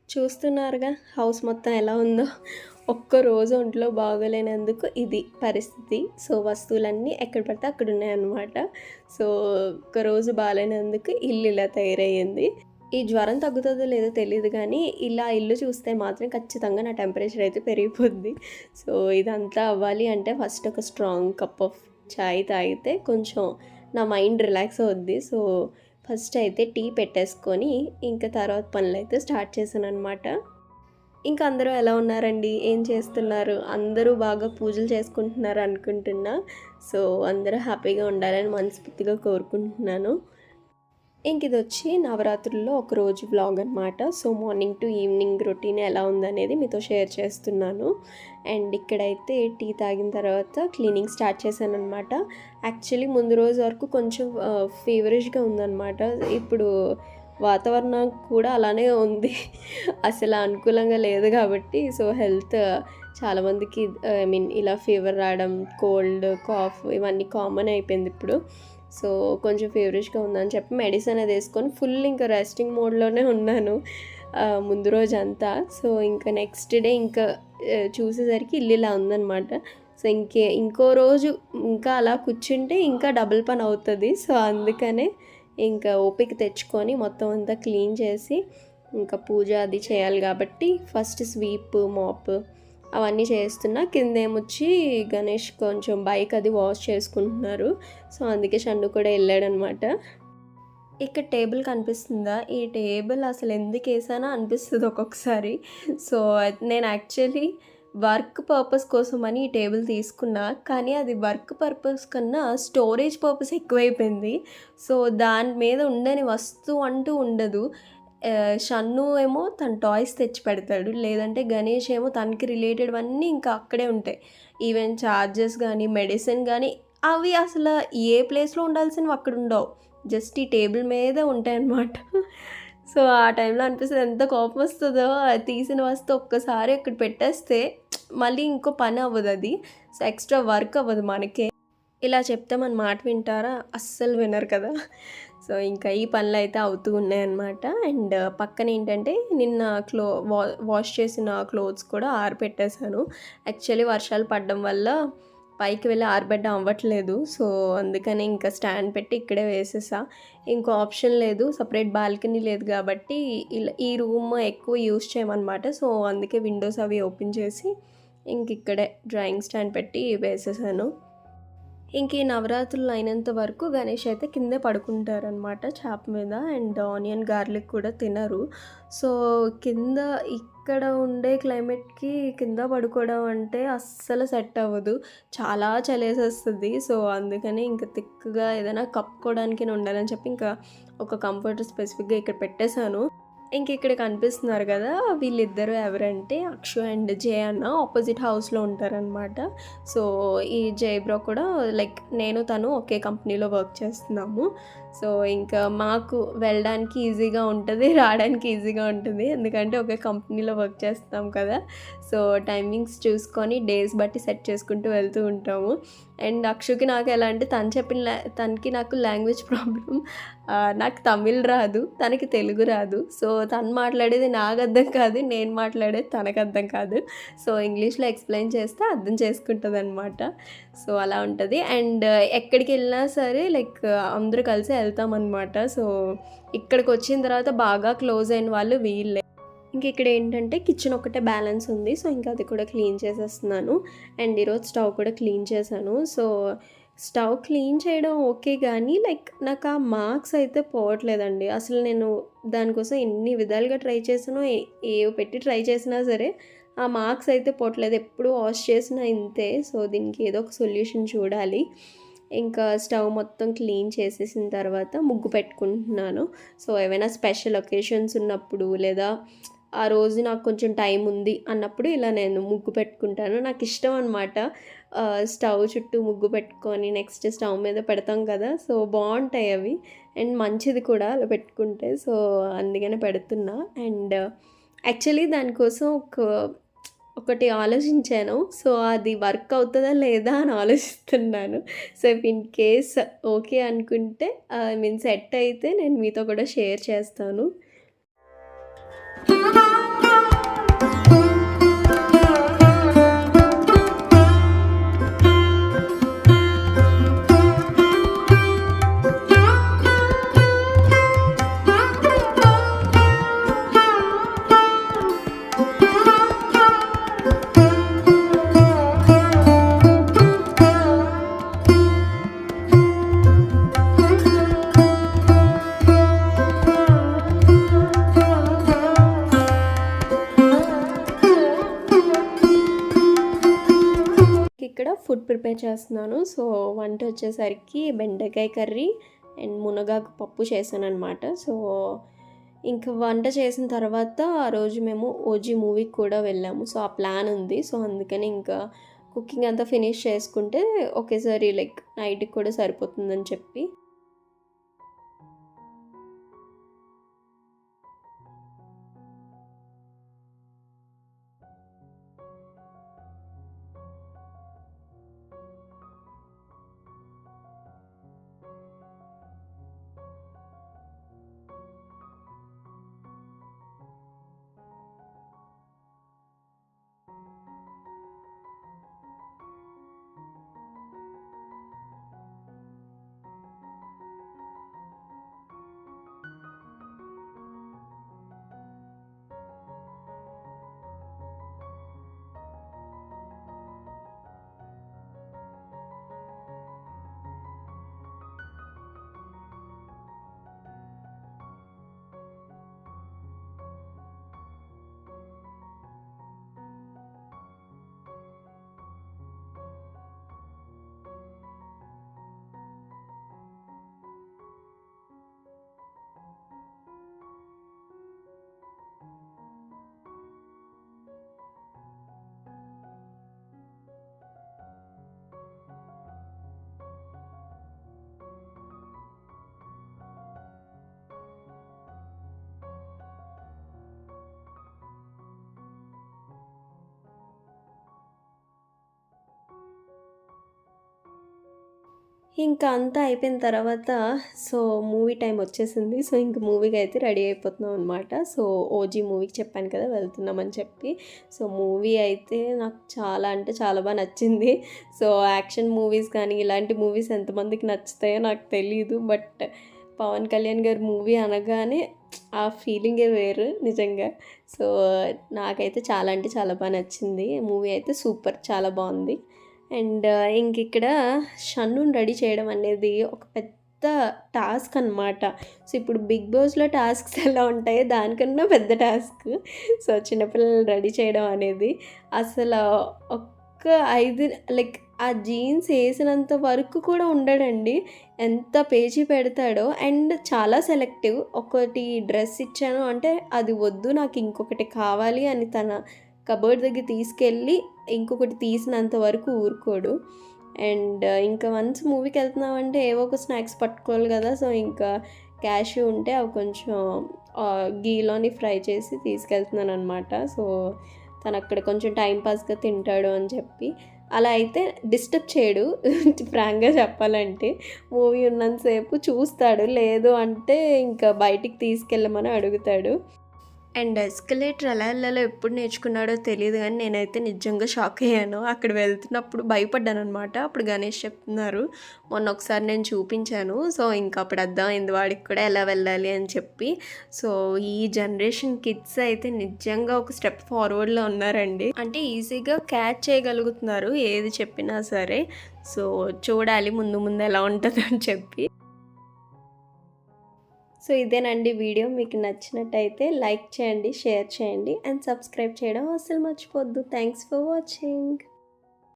చూస్తున్నారుగా హౌస్ మొత్తం ఎలా ఉందో. ఒక్కరోజు ఒంట్లో బాగోలేనందుకు ఇది పరిస్థితి. సో, వస్తువులన్నీ ఎక్కడ పడితే అక్కడ ఉన్నాయన్నమాట. సో, ఒక్కరోజు బాలేనందుకు ఇల్లు ఇలా తయారయ్యింది. ఈ జ్వరం తగ్గుతుందో లేదో తెలీదు గానీ, ఇలా ఇల్లు చూస్తే మాత్రం ఖచ్చితంగా నా టెంపరేచర్ అయితే పెరిగిపోద్ది. సో, ఇదంతా అవ్వాలి అంటే ఫస్ట్ ఒక స్ట్రాంగ్ కప్ ఆఫ్ చాయ్ తాగితే కొంచెం నా మైండ్ రిలాక్స్ అవుద్ది. సో, ఫస్ట్ అయితే టీ పెట్టేసుకొని, ఇంక తర్వాత పనులైతే స్టార్ట్ చేశాననమాట. ఇంక అందరూ ఎలా ఉన్నారండి? ఏం చేస్తున్నారు? అందరూ బాగా పూజలు చేసుకుంటున్నారు అనుకుంటున్నా. సో, అందరూ హ్యాపీగా ఉండాలని మనస్ఫూర్తిగా కోరుకుంటున్నాను. ఇంకిదొచ్చి నవరాత్రుల్లో ఒకరోజు వ్లాగ్ అనమాట. So, morning to evening routine ఎలా ఉందనేది మీతో షేర్ చేస్తున్నాను. అండ్ ఇక్కడైతే టీ తాగిన తర్వాత క్లీనింగ్ స్టార్ట్ చేశాననమాట. యాక్చువల్లీ ముందు రోజు వరకు కొంచెం ఫీవరిష్‌గా ఉందనమాట. ఇప్పుడు వాతావరణం కూడా అలానే ఉంది. అసలు అనుకూలంగా లేదు కాబట్టి సో, హెల్త్ చాలామందికి ఇలా ఫీవర్ రావడం, కోల్డ్, కాఫ్ ఇవన్నీ కామన్ అయిపోయింది ఇప్పుడు. సో, కొంచెం ఫీవరిష్‌గా ఉందని చెప్పి మెడిసిన్ అది వేసుకొని ఫుల్ ఇంకా రెస్టింగ్ మోడ్‌లోనే ఉన్నాను ముందు రోజంతా. సో, ఇంకా నెక్స్ట్ డే ఇంకా చూసేసరికి ఇల్లు ఇలా ఉందనమాట. సో, ఇంకో రోజు ఇంకా అలా కూర్చుంటే ఇంకా డబుల్ పని అవుతది. సో, అందుకనే ఇంకా ఓపిక తెచ్చుకొని మొత్తం అంతా క్లీన్ చేసి ఇంకా పూజ అది చేయాలి కాబట్టి ఫస్ట్ స్వీప్, మాప్ అవన్నీ చేస్తున్నా. కిందేమొచ్చి గణేష్ కొంచెం బైక్ అది వాష్ చేసుకుంటున్నారు. సో, అందుకే షన్ను కూడా వెళ్ళాడనమాట. ఇక్కడ టేబుల్ కనిపిస్తుందా? ఈ టేబుల్ అసలు ఎందుకేసానో అనిపిస్తది ఒక్కొక్కసారి. సో, నేను యాక్చువల్లీ వర్క్ పర్పస్ కోసమని ఈ టేబుల్ తీసుకున్నా. కానీ అది వర్క్ పర్పస్ కన్నా స్టోరేజ్ పర్పస్ ఎక్కువైపోయింది. సో, దాని మీద ఉండని వస్తువు అంటూ ఉండదు. షన్ను ఏమో తన టాయ్స్ తెచ్చి పెడతాడు. లేదంటే గణేష్ ఏమో తనకి రిలేటెడ్‌వన్నీ ఇంకా అక్కడే ఉంటాయి. ఈవెన్ చార్జర్స్ గానీ, మెడిసిన్ గానీ అవి అసల ఏ ప్లేస్‌లో ఉండాల్సినవి అక్కడుండవు. జస్ట్ ఈ టేబుల్ మీదే ఉంటాయన్నమాట. సో, ఆ టైంలో అనిపిస్తది ఎంత కోపమొస్తదో తీసిన వస్తువు ఒక్కసారి అక్కడ పెట్టేస్తే మళ్ళీ ఇంకో పని అవ్వదది. సో, ఎక్స్‌ట్రా వర్క్ అవ్వదు మనకే. ఇలా చెప్తే మన మాట వింటారా? అస్సలు వినరు కదా! సో, ఇంకా ఈ పనులైతే అవుతూ ఉన్నాయన్నమాట. అండ్ పక్కనేంటంటే నిన్న వాష్ చేసిన క్లోత్స్ కూడా ఆరబెట్టేశాను. యాక్చువల్లీ వర్షాలు పడడం వల్ల పైకి వెళ్ళి ఆరబెట్టడం అవ్వట్లేదు. సో, అందుకని ఇంకా స్టాండ్ పెట్టి ఇక్కడే వేసేసా. ఇంకో ఆప్షన్ లేదు. సెపరేట్ బాల్కనీ లేదు కాబట్టి ఈ రూమ్ ఎక్కువ యూజ్ చేయమనమాట. సో, అందుకే విండోస్ అవి ఓపెన్ చేసి ఇంకిక్కడే డ్రాయింగ్ స్టాండ్ పెట్టి వేసేసాను. ఇంక ఈ నవరాత్రులు అయినంత వరకు గణేష్ అయితే కిందే పడుకుంటారనమాట చాప మీద. అండ్ ఆనియన్, గార్లిక్ కూడా తినరు. సో, కింద ఇక్కడ ఉండే క్లైమేట్‌కి కింద పడుకోవడం అంటే అస్సలు సెట్ అవ్వదు. చాలా చలేసేస్తది. సో, అందుకని ఇంక థిక్‌గా ఏదైనా కప్పుకోవడానికైనా ఉండాలని చెప్పి ఇంకా ఒక కంఫర్టర్ స్పెసిఫిక్‌గా ఇక్కడ పెట్టేశాను. ఇంకిక్కడ కనిపిస్తున్నారు గదా! వీళ్ళిద్దరూ ఎవరంటే అక్షు అండ్ జయ అన్న ఆపోజిట్ హౌస్‌లో ఉంటారనమాట. సో, ఈ జయ బ్రో కూడా లైక్ నేను తను ఒకే కంపెనీలో వర్క్ చేస్తున్నాము. సో, ఇంకా మాకు వెళ్ళడానికి ఈజీగా ఉంటది. రావడానికి ఈజీగా ఉంటుంది. ఎందుకంటే ఒకే కంపెనీలో వర్క్ చేస్తాం కదా! సో, టైమింగ్స్ చూసుకొని డేస్ బట్టి సెట్ చేసుకుంటూ వెళ్తూ ఉంటాము. అండ్ అక్షుకి నాకు ఎలా అంటే తనకి నాకు లాంగ్వేజ్ ప్రాబ్లమ్. నాకు తమిళ్ రాదు. తనకి తెలుగు రాదు. సో, తను మాట్లాడేది నాకు అర్థం కాదు. నేను మాట్లాడేది తనకు అర్థం కాదు. సో, ఇంగ్లీష్‌లో ఎక్స్‌ప్లెయిన్ చేస్తే అర్థం చేసుకుంటదనమాట. సో, అలా ఉంటది. అండ్ ఎక్కడికెళ్ళినా సరే లైక్ అందరూ కలిసే వెళ్తామనమాట. సో, ఇక్కడికొచ్చిన తర్వాత బాగా క్లోజ్ అయిన వాళ్ళు వీళ్ళే. ఇంకిక్కడ ఏంటంటే కిచెన్ ఒకటే బ్యాలెన్స్ ఉంది. సో, ఇంకా అది కూడా క్లీన్ చేసేస్తున్నాను. అండ్ ఈరోజు స్టవ్ కూడా క్లీన్ చేశాను. సో, స్టవ్ క్లీన్ చేయడం ఓకే గానీ లైక్ నాకు ఆ మార్క్స్ అయితే పోవట్లేదండి. అసలు నేను దానికోసం ఎన్ని విధాలుగా ట్రై చేశానో ఏవి పెట్టి ట్రై చేసినా సరే ఆ మార్క్స్ అయితే పోవట్లేదు. ఎప్పుడు వాష్ చేసినా ఇంతే. సో, దీనికి ఏదో ఒక సొల్యూషన్ చూడాలి. ఇంకా స్టవ్ మొత్తం క్లీన్ చేసేసిన తర్వాత ముగ్గు పెట్టుకుంటున్నాను. సో, ఏవైనా స్పెషల్ ఒకేషన్స్ ఉన్నప్పుడు లేదా ఆ రోజు నాకు కొంచెం టైం ఉంది అన్నప్పుడు ఇలా నేను ముగ్గు పెట్టుకుంటాను. నాకిష్టం అనమాట. స్టవ్ చుట్టూ ముగ్గు పెట్టుకొని నెక్స్ట్ స్టవ్ మీద పెడతాం కదా! సో, బావుంటాయి అవి. అండ్ మంచిది కూడా అలా పెట్టుకుంటే. సో, అందుకనే పెడుతున్నా. అండ్ యాక్చువల్లీ దానికోసం ఒకటి ఆలోచించాను. సో, అది వర్క్ అవుతదా లేదా అని ఆలోచిస్తున్నాను. So, if in case okay అనుకుంటే ఐ మీన్ సెట్ అయితే నేను మీతో కూడా షేర్ చేస్తాను. ప్రిపేర్ చేస్తున్నాను. సో వంట వచ్చేసరికి బెండకాయ కర్రీ అండ్ మునగాకు పప్పు చేశాననమాట. సో ఇంక వంట చేసిన తర్వాత ఆ రోజు మేము ఓజీ మూవీకి కూడా వెళ్ళాము. సో ఆ ప్లాన్ ఉంది. సో అందుకని ఇంకా కుకింగ్ అంతా ఫినిష్ చేసుకుంటే ఒకేసారి లైక్ నైట్‌కి కూడా సరిపోతుందని చెప్పి. ఇంకా అంతా అయిపోయిన తర్వాత సో మూవీ టైమ్ వచ్చేసింది. సో ఇంక మూవీకైతే రెడీ అయిపోతున్నాం అనమాట. సో ఓజీ మూవీకి చెప్పాను కదా వెళ్తున్నామని చెప్పి. సో మూవీ అయితే నాకు చాలా అంటే చాలా నచ్చింది. సో యాక్షన్ మూవీస్ కానీ ఇలాంటి మూవీస్ ఎంతమందికి నచ్చుతాయో నాకు తెలీదు. బట్ పవన్ కళ్యాణ్ గారి మూవీ అనగానే ఆ ఫీలింగే వేరు నిజంగా. సో నాకైతే చాలా అంటే చాలా నచ్చింది. మూవీ అయితే సూపర్ చాలా బాగుంది. అండ్ ఇంకిక్కడ షన్నుని రెడీ చేయడం అనేది ఒక పెద్ద టాస్క్ అనమాట. సో ఇప్పుడు బిగ్ బాస్‌లో టాస్క్స్ ఎలా ఉంటాయో దానికన్నా పెద్ద టాస్క్. సో చిన్నపిల్లల్ని రెడీ చేయడం అనేది అసలు ఒక్క 5 లైక్ ఆ జీన్స్ ఏసినంత వరకు కూడా ఉండడండి. ఎంత పేచీ పెడతాడో అండ్ చాలా సెలెక్టివ్. ఒకటి డ్రెస్ ఇచ్చాను అంటే అది వద్దు నాకు ఇంకొకటి కావాలి అని తన కబోర్డ్ దగ్గర తీసుకెళ్ళి ఇంకొకటి తీసినంత వరకు ఊరుకోడు. అండ్ ఇంకా వన్స్ మూవీకి వెళ్తున్నామంటే ఏవో ఒక స్నాక్స్ పట్టుకోవాలి కదా. సో ఇంకా క్యాష్యూ ఉంటే అవి కొంచెం గీలోని ఫ్రై చేసి తీసుకెళ్తున్నాను అనమాట. సో తను అక్కడ కొంచెం టైం పాస్గా తింటాడు అని చెప్పి అలా అయితే డిస్టర్బ్ చేయడు. ఫ్రాంక్గా చెప్పాలంటే మూవీ ఉన్నంతసేపు చూస్తాడు. లేదు అంటే ఇంకా బయటికి తీసుకెళ్ళమని అడుగుతాడు. అండ్ ఎస్కలేటర్ ఎలా వెళ్ళాలో ఎప్పుడు నేర్చుకున్నాడో తెలియదు కానీ నేనైతే నిజంగా షాక్ అయ్యాను. అక్కడ వెళ్తున్నప్పుడు భయపడ్డాను అనమాట. అప్పుడు గణేష్ చెప్తున్నారు మొన్న ఒకసారి నేను చూపించాను. సో ఇంకా అప్పుడు అర్థమైంది వాడికి కూడా ఎలా వెళ్ళాలి అని చెప్పి. సో ఈ జనరేషన్ కిడ్స్ అయితే నిజంగా ఒక స్టెప్ ఫార్వర్డ్లో ఉన్నారండి. అంటే ఈజీగా క్యాచ్ చేయగలుగుతున్నారు ఏది చెప్పినా సరే. సో చూడాలి ముందు ముందు ఎలా ఉంటుందని చెప్పి. సో ఇదేనండి వీడియో. మీకు నచ్చినట్టయితే లైక్ చేయండి, షేర్ చేయండి అండ్ సబ్స్క్రైబ్ చేయడం అస్సలు మర్చిపోవద్దు. Thanks for watching.